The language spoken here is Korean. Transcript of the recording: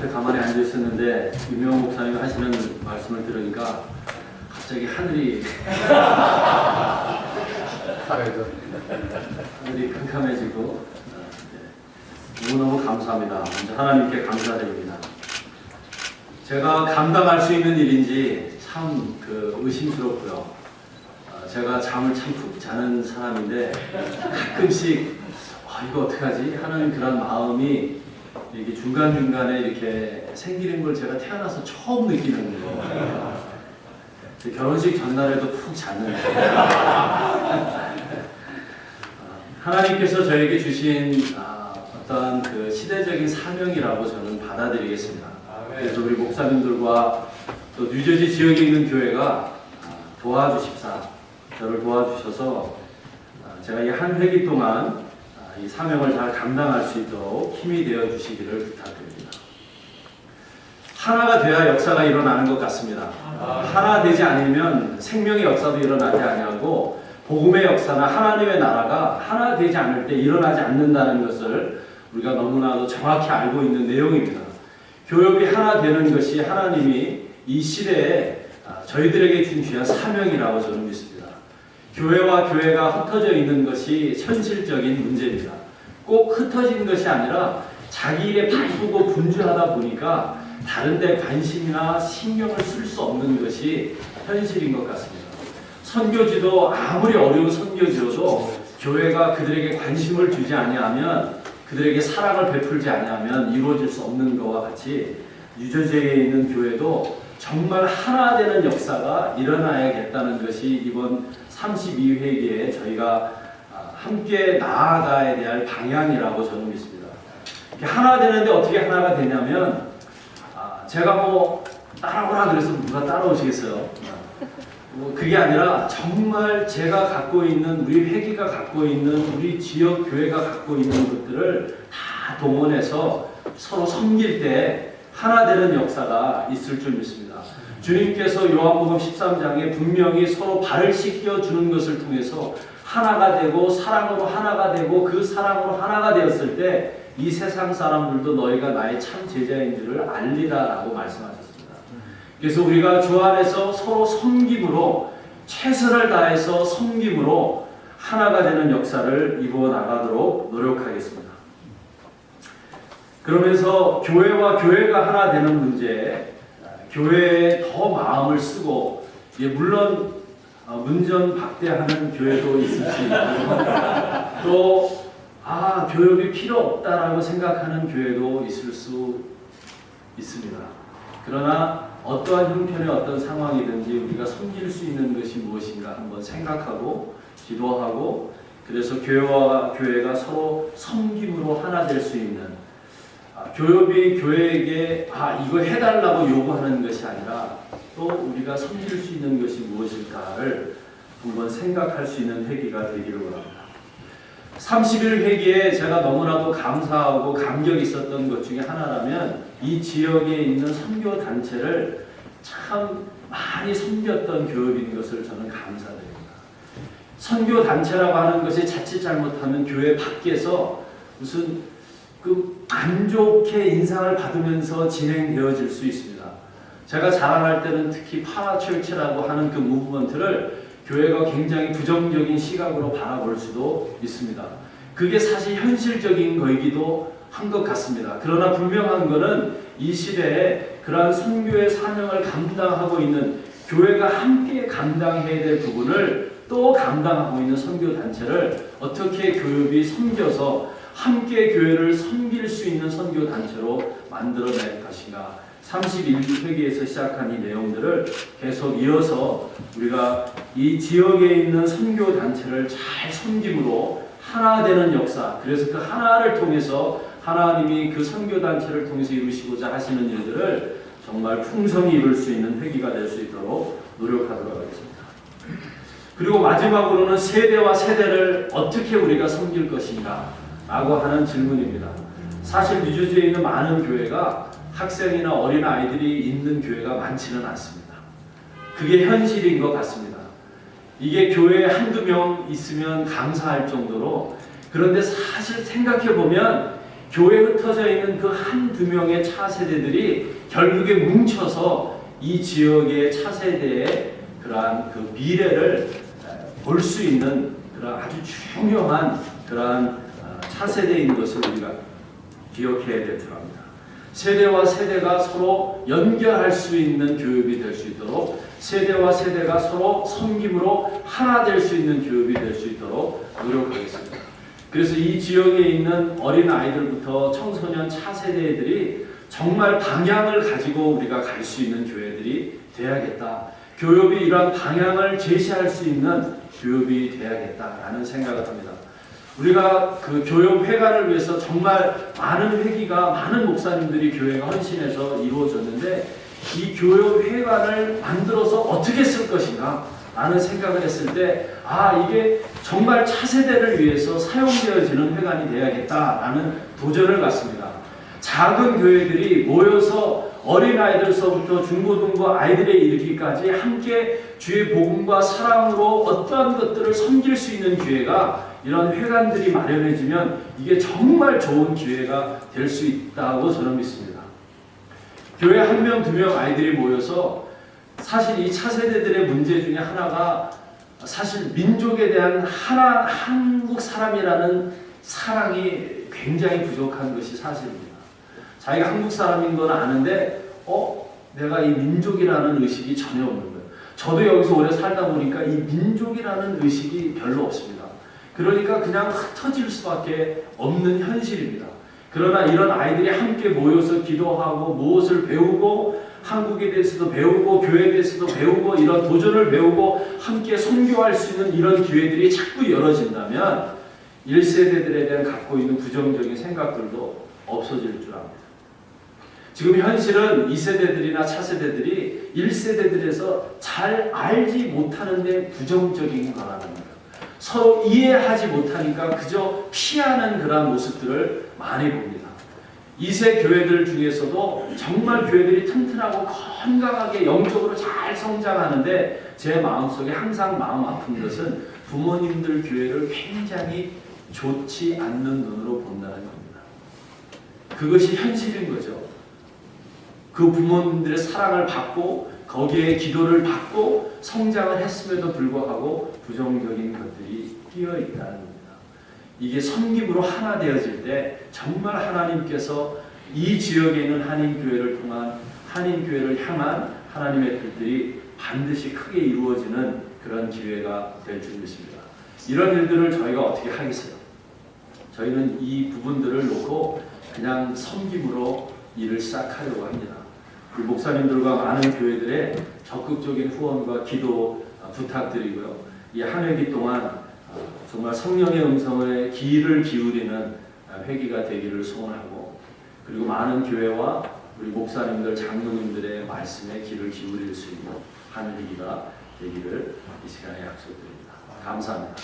앞에 가만히 앉아 있었는데 유명 목사님이 하시는 말씀을 들으니까 갑자기 하늘이 하늘이 캄캄해지고 너무너무 감사합니다. 먼저 하나님께 감사드립니다. 제가 감당할 수 있는 일인지 참 의심스럽고요. 제가 잠을 참 푹 자는 사람인데 가끔씩 이거 어떡하지 하는 그런 마음이 이게 중간중간에 이렇게 생기는 걸 제가 태어나서 처음 느끼는 거예요. 결혼식 전날에도 푹 잤는데 하나님께서 저에게 주신 어떤 그 시대적인 사명이라고 저는 받아들이겠습니다. 그래서 우리 목사님들과 또 뉴저지 지역에 있는 교회가 도와주십사 저를 도와주셔서 제가 이 한 회기 동안 이 사명을 잘 감당할 수 있도록 힘이 되어 주시기를 부탁드립니다. 하나가 돼야 역사가 일어나는 것 같습니다. 하나 되지 않으면 생명의 역사도 일어나지 아니하고 복음의 역사나 하나님의 나라가 하나 되지 않을 때 일어나지 않는다는 것을 우리가 너무나도 정확히 알고 있는 내용입니다. 교회가 하나 되는 것이 하나님이 이 시대에 저희들에게 준 귀한 사명이라고 저는 믿습니다. 교회와 교회가 흩어져 있는 것이 현실적인 문제입니다. 꼭 흩어진 것이 아니라 자기 일에 바쁘고 분주하다 보니까 다른 데 관심이나 신경을 쓸 수 없는 것이 현실인 것 같습니다. 선교지도 아무리 어려운 선교지여도 교회가 그들에게 관심을 주지 아니하면 그들에게 사랑을 베풀지 아니하면 이루어질 수 없는 것과 같이 뉴저지에 있는 교회도 정말 하나 되는 역사가 일어나야겠다는 것이 이번 32회기에 저희가 함께 나아가야 될 방향이라고 저는 믿습니다. 하나 되는데 어떻게 하나가 되냐면 제가 따라오라 그래서 누가 따라오시겠어요? 그게 아니라 정말 제가 갖고 있는 우리 회기가 갖고 있는 우리 지역 교회가 갖고 있는 것들을 다 동원해서 서로 섬길 때 하나 되는 역사가 있을 줄 믿습니다. 주님께서 요한복음 13장에 분명히 서로 발을 씻겨주는 것을 통해서 하나가 되고 사랑으로 하나가 되고 그 사랑으로 하나가 되었을 때 이 세상 사람들도 너희가 나의 참 제자인 줄을 알리라 라고 말씀하셨습니다. 그래서 우리가 주 안에서 서로 섬김으로 최선을 다해서 섬김으로 하나가 되는 역사를 이루어 나가도록 노력하겠습니다. 그러면서 교회와 교회가 하나 되는 문제에 교회에 더 마음을 쓰고 물론 문전박대하는 교회도 있을 수 있고 또 교육이 필요 없다라고 생각하는 교회도 있을 수 있습니다. 그러나 어떠한 형편의 어떤 상황이든지 우리가 섬길 수 있는 것이 무엇인가 한번 생각하고 기도하고 그래서 교회와 교회가 서로 섬김으로 하나 될 수 있는 교협이 교회에게 이거 해달라고 요구하는 것이 아니라 또 우리가 섬길 수 있는 것이 무엇일까를 한번 생각할 수 있는 회기가 되기를 원합니다. 31회기에 제가 너무나도 감사하고 감격이 있었던 것 중에 하나라면 이 지역에 있는 선교 단체를 참 많이 섬겼던 교회인 것을 저는 감사드립니다. 선교 단체라고 하는 것이 자칫 잘못하면 교회 밖에서 무슨 안 좋게 인상을 받으면서 진행되어질 수 있습니다. 제가 자랑할 때는 특히 파라철치라고 하는 그 무브먼트를 교회가 굉장히 부정적인 시각으로 바라볼 수도 있습니다. 그게 사실 현실적인 거이기도 한 것 같습니다. 그러나 분명한 것은 이 시대에 그러한 선교의 사명을 감당하고 있는 교회가 함께 감당해야 될 부분을 또 감당하고 있는 선교단체를 어떻게 교육이 섬겨서 함께 교회를 섬길 수 있는 선교단체로 만들어낼 것인가 31회기에서 시작한 이 내용들을 계속 이어서 우리가 이 지역에 있는 선교단체를 잘 섬김으로 하나 되는 역사 그래서 그 하나를 통해서 하나님이 그 선교단체를 통해서 이루시고자 하시는 일들을 정말 풍성히 이룰 수 있는 회기가 될 수 있도록 노력하도록 하겠습니다. 그리고 마지막으로는 세대와 세대를 어떻게 우리가 섬길 것인가 라고 하는 질문입니다. 사실 뉴저지에 있는 많은 교회가 학생이나 어린 아이들이 있는 교회가 많지는 않습니다. 그게 현실인 것 같습니다. 이게 교회에 한두 명 있으면 감사할 정도로 그런데 사실 생각해 보면 교회에 흩어져 있는 그 한두 명의 차세대들이 결국에 뭉쳐서 이 지역의 차세대의 그러한 그 미래를 볼 수 있는 그런 아주 중요한 그러한 차세대인 것을 우리가 기억해야 될 줄 압니다. 세대와 세대가 서로 연결할 수 있는 교육이 될 수 있도록, 세대와 세대가 서로 섬김으로 하나 될 수 있는 교육이 될 수 있도록 노력하겠습니다. 그래서 이 지역에 있는 어린 아이들부터 청소년 차세대들이 정말 방향을 가지고 우리가 갈 수 있는 교회들이 돼야겠다. 교육이 이러한 방향을 제시할 수 있는 교육이 돼야겠다라는 생각을 합니다. 우리가 그 교육 회관을 위해서 정말 많은 회기가 많은 목사님들이 교회가 헌신해서 이루어졌는데 이 교육 회관을 만들어서 어떻게 쓸 것인가 라는 생각을 했을 때 이게 정말 차세대를 위해서 사용되어지는 회관이 돼야겠다라는 도전을 갖습니다. 작은 교회들이 모여서 어린아이들서부터 중고등부 아이들에 이르기까지 함께 주의 복음과 사랑으로 어떠한 것들을 섬길 수 있는 기회가 이런 회관들이 마련해지면 이게 정말 좋은 기회가 될 수 있다고 저는 믿습니다. 교회 한 명, 두 명 아이들이 모여서 사실 이 차세대들의 문제 중에 하나가 사실 민족에 대한 한국 사람이라는 사랑이 굉장히 부족한 것이 사실입니다. 자기가 한국 사람인 건 아는데 내가 이 민족이라는 의식이 전혀 없는 거예요. 저도 여기서 오래 살다 보니까 이 민족이라는 의식이 별로 없습니다. 그러니까 그냥 흩어질 수밖에 없는 현실입니다. 그러나 이런 아이들이 함께 모여서 기도하고 무엇을 배우고 한국에 대해서도 배우고 교회에 대해서도 배우고 이런 도전을 배우고 함께 선교할 수 있는 이런 기회들이 자꾸 열어진다면 1세대들에 대한 갖고 있는 부정적인 생각들도 없어질 줄 압니다. 지금 현실은 2세대들이나 차세대들이 1세대들에서 잘 알지 못하는데 부정적인 거라는 거예요. 서로 이해하지 못하니까 그저 피하는 그런 모습들을 많이 봅니다. 2세 교회들 중에서도 정말 교회들이 튼튼하고 건강하게 영적으로 잘 성장하는데 제 마음속에 항상 마음 아픈 것은 부모님들 교회를 굉장히 좋지 않는 눈으로 본다는 겁니다. 그것이 현실인 거죠. 그 부모님들의 사랑을 받고 거기에 기도를 받고 성장을 했음에도 불구하고 부정적인 것들이 끼어 있다는 겁니다. 이게 섬김으로 하나 되어질 때 정말 하나님께서 이 지역에 있는 한인교회를 통한 한인교회를 향한 하나님의 뜻들이 반드시 크게 이루어지는 그런 기회가 될 줄 믿습니다. 이런 일들을 저희가 어떻게 하겠어요? 저희는 이 부분들을 놓고 그냥 섬김으로 일을 시작하려고 합니다. 우리 목사님들과 많은 교회들의 적극적인 후원과 기도 부탁드리고요. 이 한 회기 동안 정말 성령의 음성에 귀를 기울이는 회기가 되기를 소원하고 그리고 많은 교회와 우리 목사님들, 장로님들의 말씀에 귀를 기울일 수 있는 한 회기가 되기를 이 시간에 약속드립니다. 감사합니다.